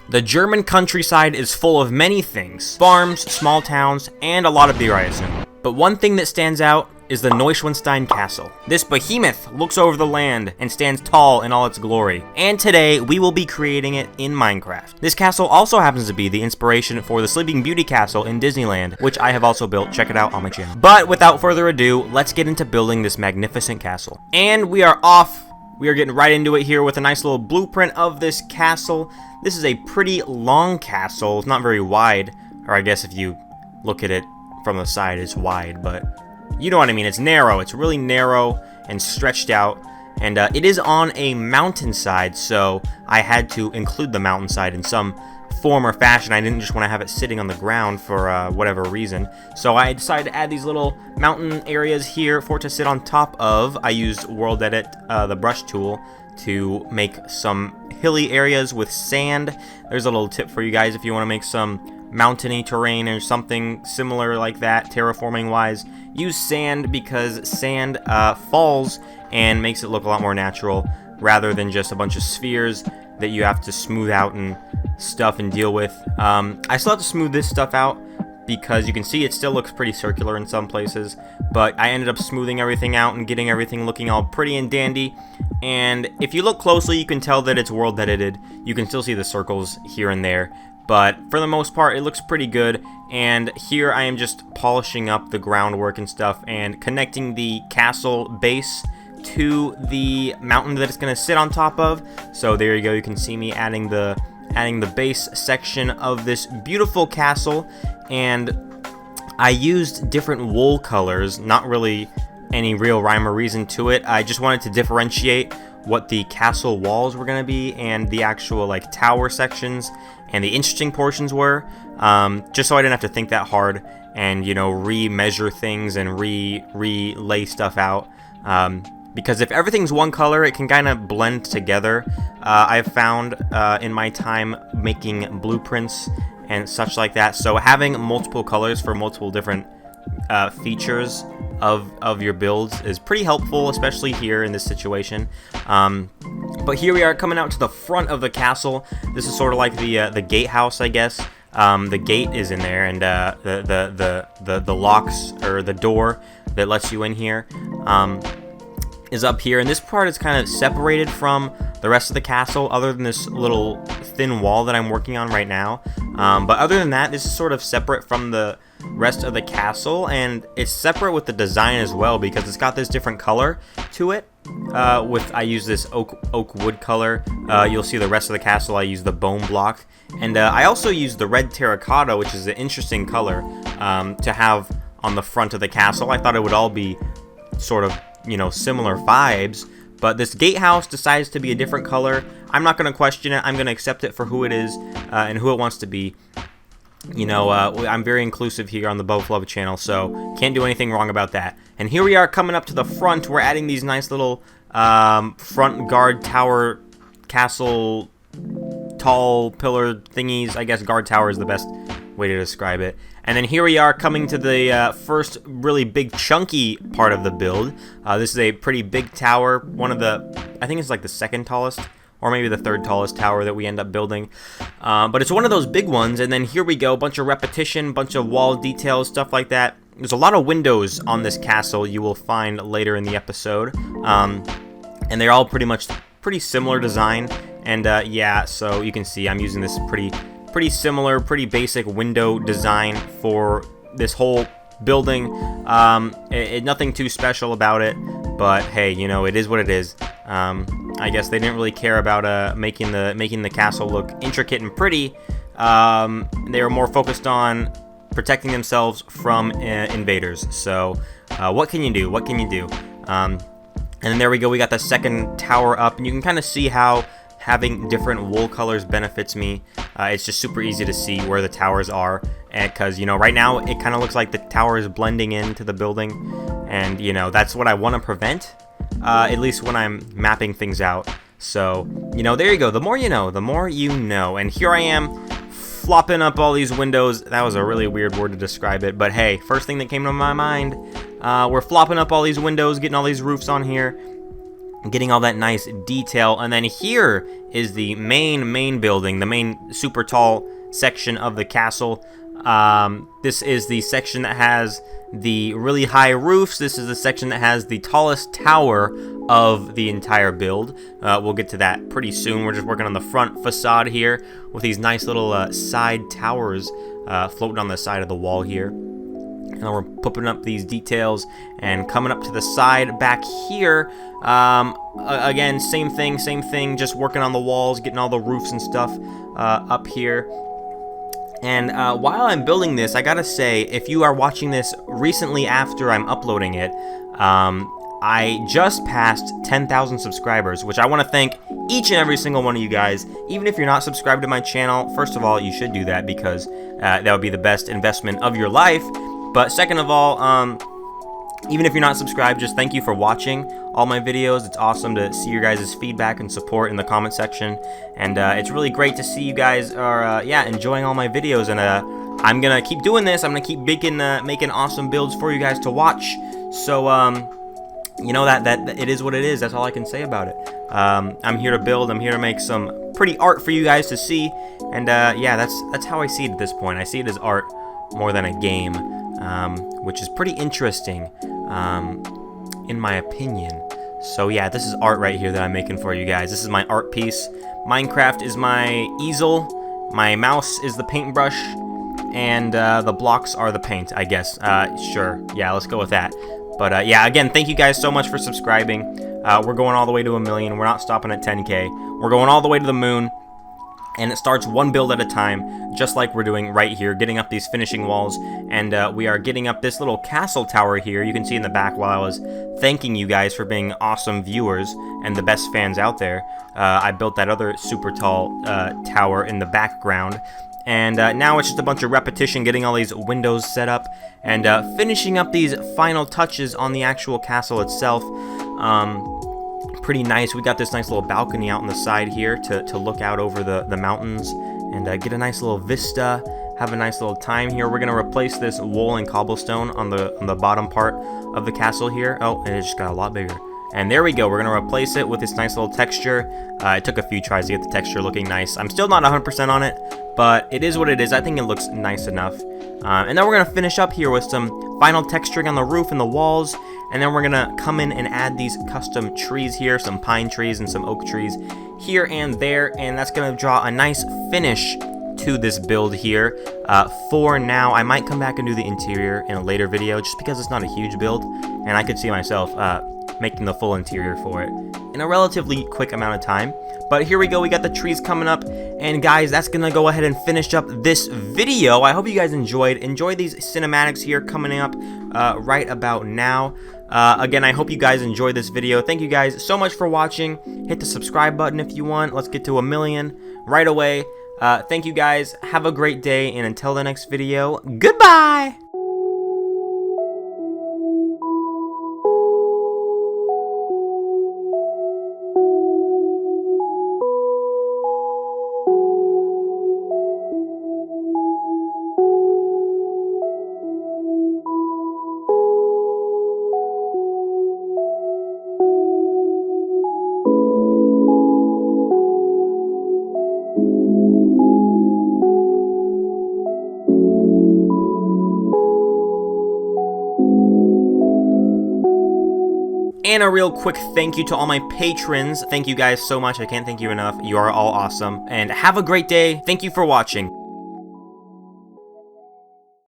The German countryside is full of many things: farms, small towns, and a lot of beer, I assume. But one thing that stands out is the Neuschwanstein castle. This behemoth looks over the land and stands tall in all its glory. And today, we will be creating it in Minecraft. This castle also happens to be the inspiration for the Sleeping Beauty castle in Disneyland, which I have also built. Check it out on my channel. But without further ado, let's get into building this magnificent castle. And we are off. We are getting right into it here with a nice little blueprint of this castle. This is a pretty long castle. It's not very wide, or I guess if you look at it from the side, it's wide, but you know what I mean. It's narrow. It's really narrow and stretched out, and it is on a mountainside, so I had to include the mountainside in some form or fashion. I didn't just want to have it sitting on the ground for whatever reason, so I decided to add these little mountain areas here for it to sit on top of. I used World Edit, the brush tool, to make some hilly areas with sand. There's a little tip for you guys if you want to make some mountainy terrain or something similar like that, terraforming wise. Use sand, because sand falls and makes it look a lot more natural rather than just a bunch of spheres that you have to smooth out and stuff and deal with. I still have to smooth this stuff out because you can see it still looks pretty circular in some places, but I ended up smoothing everything out and getting everything looking all pretty and dandy. And if you look closely, you can tell that it's world edited. You can still see the circles here and there, but for the most part, it looks pretty good. And here I am just polishing up the groundwork and stuff and connecting the castle base to the mountain that it's going to sit on top of. So there you go. You can see me adding the base section of this beautiful castle. And I used different wool colors, not really any real rhyme or reason to it. I just wanted to differentiate what the castle walls were going to be and the actual like tower sections and the interesting portions were, just so I didn't have to think that hard and, you know, re-measure things and re-lay stuff out. Because if everything's one color, it can kind of blend together. I've found in my time making blueprints and such like that. So having multiple colors for multiple different features of your builds is pretty helpful, especially here in this situation. But here we are coming out to the front of the castle. This is sort of like the gatehouse, I guess. The gate is in there, and the locks, or the door that lets you in here, is up here. And this part is kind of separated from the rest of the castle, other than this little thin wall that I'm working on right now. But other than that, this is sort of separate from the rest of the castle, and it's separate with the design as well, because it's got this different color to it. I use this oak wood color. You'll see the rest of the castle I use the bone block, and I also use the red terracotta, which is an interesting color to have on the front of the castle. I thought it would all be sort of, you know, similar vibes, but this gatehouse decides to be a different color. I'm not going to question it. I'm going to accept it for who it is and who it wants to be. You know, I'm very inclusive here on the Bowflub channel, so can't do anything wrong about that. And here we are coming up to the front. We're adding these nice little front guard tower castle tall pillar thingies. I guess guard tower is the best way to describe it. And then here we are coming to the first really big chunky part of the build. This is a pretty big tower, one of the, I think it's like the second tallest, or maybe the third tallest tower that we end up building. But it's one of those big ones, and then here we go, bunch of repetition, bunch of wall details, stuff like that. There's a lot of windows on this castle you will find later in the episode, and they're all pretty similar design. And yeah, so you can see I'm using this pretty similar, pretty basic window design for this whole building. Nothing too special about it, but hey, you know, it is what it is. I guess they didn't really care about making the castle look intricate and pretty. They were more focused on protecting themselves from invaders. So what can you do? What can you do? And then there we go. We got the second tower up, and you can kind of see how having different wool colors benefits me. It's just super easy to see where the towers are, and because, you know, right now it kind of looks like the tower is blending into the building, and, you know, that's what I want to prevent, at least when I'm mapping things out. So, you know, there you go. The more you know, the more you know. And here I am flopping up all these windows. That was a really weird word to describe it, but hey, first thing that came to my mind. We're flopping up all these windows, getting all these roofs on here. getting all that nice detail. And then here is the main building, the main super tall section of the castle. This is the section that has the really high roofs. This is the section that has the tallest tower of the entire build. We'll get to that pretty soon. We're just working on the front facade here with these nice little side towers floating on the side of the wall here. And we're putting up these details and coming up to the side back here. Again, same thing, just working on the walls, getting all the roofs and stuff up here. And while I'm building this, I gotta say, if you are watching this recently after I'm uploading it, I just passed 10,000 subscribers, which I want to thank each and every single one of you guys. Even if you're not subscribed to my channel, first of all, you should do that because that would be the best investment of your life. But second of all, even if you're not subscribed, just thank you for watching all my videos. It's awesome to see your guys' feedback and support in the comment section, and it's really great to see you guys are enjoying all my videos. And I'm gonna keep doing this. I'm gonna keep making awesome builds for you guys to watch. So you know that it is what it is. That's all I can say about it. I'm here to build. I'm here to make some pretty art for you guys to see, and yeah, that's how I see it at this point. I see it as art more than a game. Which is pretty interesting, in my opinion. So yeah, this is art right here that I'm making for you guys. This is my art piece. Minecraft is my easel, my mouse is the paintbrush, and the blocks are the paint, I guess. Sure, yeah, let's go with that. But yeah, again, thank you guys so much for subscribing. We're going all the way to 1 million. We're not stopping at 10K. We're going all the way to the moon. And it starts one build at a time, just like we're doing right here, getting up these finishing walls. And we are getting up this little castle tower here. You can see in the back while I was thanking you guys for being awesome viewers and the best fans out there. I built that other super tall tower in the background. And now it's just a bunch of repetition, getting all these windows set up, and finishing up these final touches on the actual castle itself. Pretty nice. We got this nice little balcony out on the side here to look out over the mountains and get a nice little vista, have a nice little time here. We're going to replace this wool and cobblestone on the bottom part of the castle here. Oh, and it just got a lot bigger. And there we go. We're going to replace it with this nice little texture. It took a few tries to get the texture looking nice. I'm still not 100% on it, but it is what it is. I think it looks nice enough. And then we're going to finish up here with some final texturing on the roof and the walls. And then we're going to come in and add these custom trees here, some pine trees and some oak trees here and there. And that's going to draw a nice finish to this build here. For now, I might come back and do the interior in a later video just because it's not a huge build. And I could see myself making the full interior for it in a relatively quick amount of time. But here we go, we got the trees coming up, and guys, that's gonna go ahead and finish up this video. I hope you guys enjoyed these cinematics here coming up right about now. Again, I hope you guys enjoyed this video. Thank you guys so much for watching. Hit the subscribe button if you want. Let's get to 1 million right away. Thank you guys, have a great day, and until the next video, goodbye! And a real quick thank you to all my patrons. Thank you guys so much. I can't thank you enough. You are all awesome. And have a great day. Thank you for watching.